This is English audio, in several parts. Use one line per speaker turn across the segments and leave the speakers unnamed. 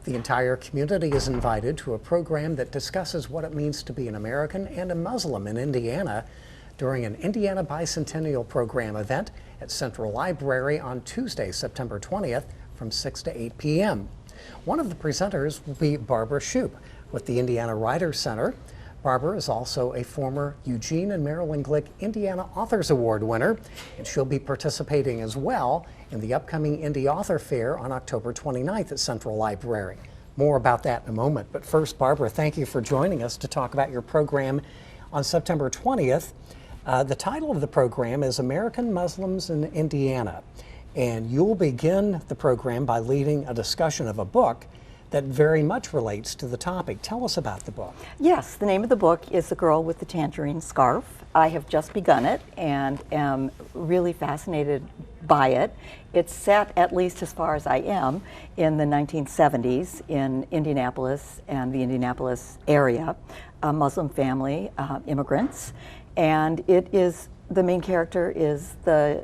The entire community is invited to a program that discusses what it means to be an American and a Muslim in Indiana during an Indiana Bicentennial Program event at Central Library on Tuesday, September 20th from 6 to 8 p.m. One of the presenters will be Barbara Shoup with the Indiana Writers Center. Barbara is also a former Eugene and Marilyn Glick Indiana Authors Award winner, and she'll be participating as well in the upcoming Indie Author Fair on October 29th at Central Library. More about that in a moment, but first, Barbara, thank you for joining us to talk about your program on September 20th. The title of the program is American Muslims in Indiana, and you'll begin the program by leading a discussion of a book that very much relates to the topic. Tell us about the book.
Yes, the name of the book is The Girl with the Tangerine Scarf. I have just begun it and am really fascinated by it. It's set, at least as far as I am, in the 1970s in Indianapolis and the Indianapolis area, a Muslim family, immigrants, and it is the main character is the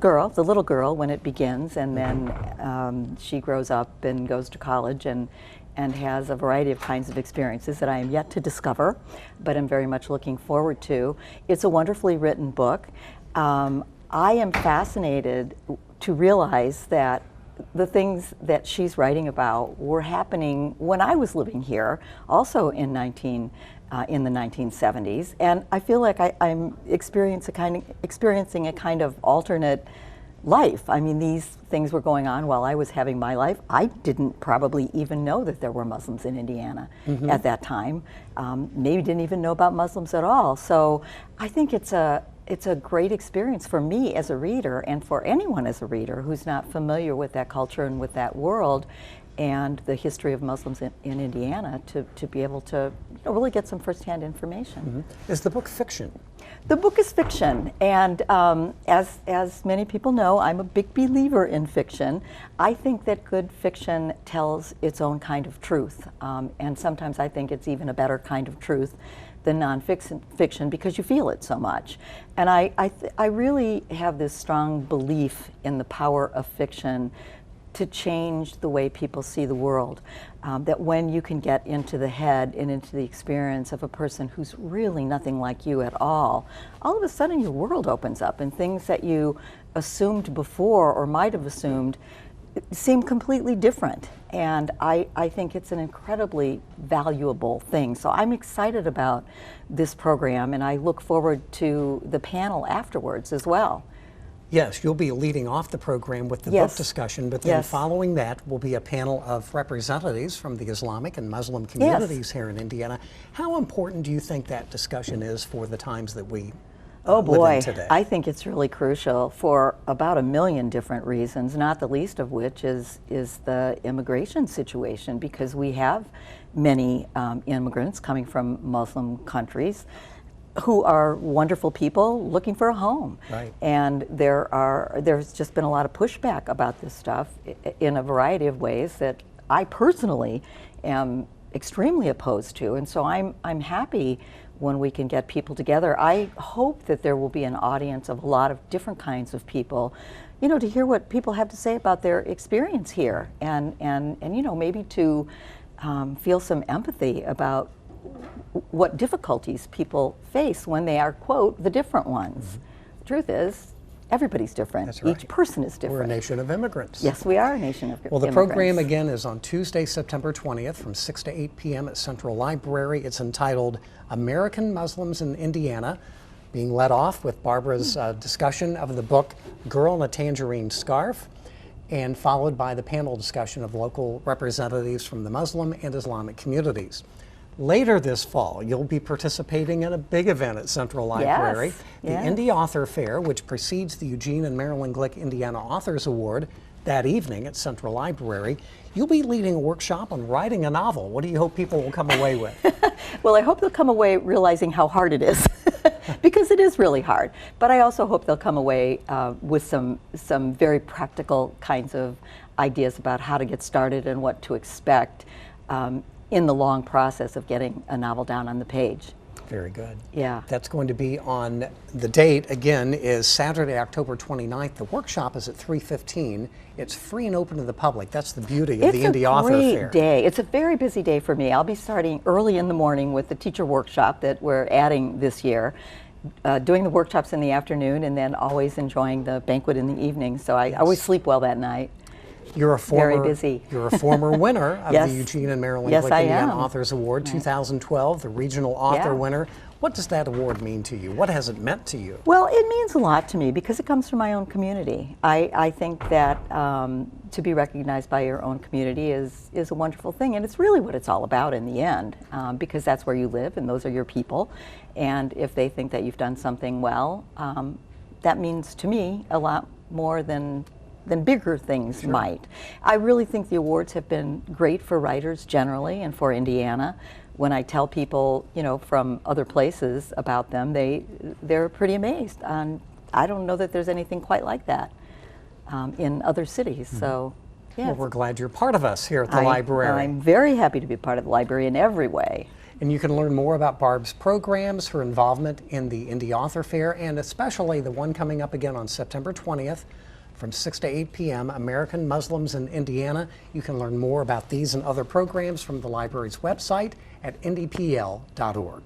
girl, the little girl, when it begins, and then she grows up and goes to college and has a variety of kinds of experiences that I am yet to discover, but I'm very much looking forward to. It's a wonderfully written book. I am fascinated to realize that the things that she's writing about were happening when I was living here, also in the 1970s, and I feel like I'm experiencing a kind of alternate life. I mean, these things were going on while I was having my life. I didn't probably even know that there were Muslims in Indiana at that time. Maybe didn't even know about Muslims at all. So I think it's a great experience for me as a reader, and for anyone as a reader who's not familiar with that culture and with that world and the history of Muslims in Indiana, to be able to really get some firsthand information.
Is the book fiction?
The book is fiction, and as many people know, I'm a big believer in fiction. I think that good fiction tells its own kind of truth, and sometimes I think it's even a better kind of truth than nonfiction because you feel it so much. And I really have this strong belief in the power of fiction to change the way people see the world. That when you can get into the head and into the experience of a person who's really nothing like you at all of a sudden your world opens up and things that you assumed before or might have assumed seem completely different. And I think it's an incredibly valuable thing. So I'm excited about this program, and I look forward to the panel afterwards as well.
Yes, you'll be leading off the program with the book discussion, but then following that will be a panel of representatives from the Islamic and Muslim communities here in Indiana. How important do you think that discussion is for the times that we live in today?
I think it's really crucial for about a million different reasons, not the least of which is the immigration situation, because we have many immigrants coming from Muslim countries who are wonderful people looking for a home.
Right.
And there's just been a lot of pushback about this stuff in a variety of ways that I personally am extremely opposed to. And so I'm happy when we can get people together. I hope that there will be an audience of a lot of different kinds of people, to hear what people have to say about their experience here, and maybe to feel some empathy about what difficulties people face when they are, quote, the different ones. The truth is, everybody's different.
That's right.
Each person is different.
We're a nation of immigrants.
Yes, we are a nation of immigrants.
Well, the program again is on Tuesday, September 20th from 6 to 8 p.m. at Central Library. It's entitled American Muslims in Indiana, being led off with Barbara's discussion of the book Girl in a Tangerine Scarf, and followed by the panel discussion of local representatives from the Muslim and Islamic communities. Later this fall, you'll be participating in a big event at Central Library, the Indie Author Fair, which precedes the Eugene and Marilyn Glick Indiana Authors Award. That evening at Central Library, you'll be leading a workshop on writing a novel. What do you hope people will come away with?
Well, I hope they'll come away realizing how hard it is, because it is really hard. But I also hope they'll come away with some very practical kinds of ideas about how to get started and what to expect in the long process of getting a novel down on the page.
Very good.
Yeah.
That's going to be on, the date again is Saturday, October 29th. The workshop is at 3:15. It's free and open to the public. That's the beauty of the Indie Author Fair.
It's a great day. It's a very busy day for me. I'll be starting early in the morning with the teacher workshop that we're adding this year, doing the workshops in the afternoon, and then always enjoying the banquet in the evening. So I always sleep well that night.
You're a former,
very busy.
You're a former winner of
Yes.
the Eugene and Marilyn
Yes,
Glick
I
Indiana
am.
Authors Award 2012, the regional author winner. What does that award mean to you? What has it meant to you?
Well, it means a lot to me because it comes from my own community. I think that to be recognized by your own community is a wonderful thing, and it's really what it's all about in the end, because that's where you live and those are your people. And if they think that you've done something well, that means to me a lot more than bigger things might. I really think the awards have been great for writers generally and for Indiana. When I tell people, you know, from other places about them, they're pretty amazed. I don't know that there's anything quite like that in other cities. So, yeah.
Well, we're glad you're part of us here at the library.
I'm very happy to be part of the library in every way.
And you can learn more about Barb's programs, her involvement in the Indie Author Fair, and especially the one coming up again on September 20th from 6 to 8 p.m., American Muslims in Indiana. You can learn more about these and other programs from the library's website at indiepl.org.